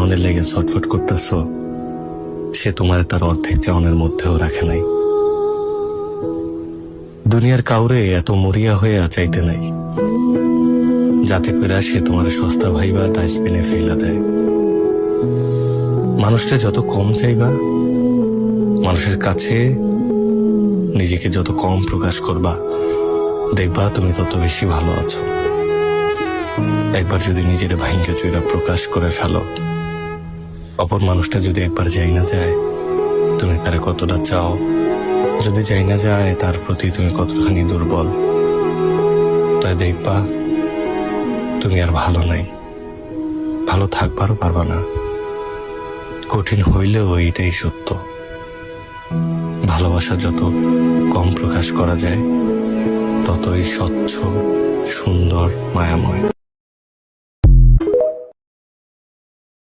চাওয়ানের লেগে ছটফট করতেছ, সে তোমার তার অর্ধেক চাওয়ানের মধ্যেও রাখে নাই। দুনিয়ার কাউরে এত মরিয়া হয়ে চাইতে নাই, যাতে করে সে তোমার সস্তা ভাইবা ডাস্টবিনে ফেলা দেয়। মানুষটা যত কম চাইবা, মানুষের কাছে নিজেকে যত কম প্রকাশ করবা, দেখবা তুমি তত বেশি ভালো আছো। একবার যদি নিজের ভাইঙ্গা চুইরা প্রকাশ করে ফেলো, অপর মানুষটা যদি একবার যাই না যায় তুমি তারে কতটা চাও, যদি যাই না যায় তার প্রতি তুমি কতখানি দুর্বল, তাই দেখবা তুমি আর ভালো নাই, ভালো থাকবারও পারবা না। কঠিন হইলেও এইটাই সত্য, ভালোবাসা যত কম প্রকাশ করা যায় ততই স্বচ্ছ, সুন্দর, মায়াময়।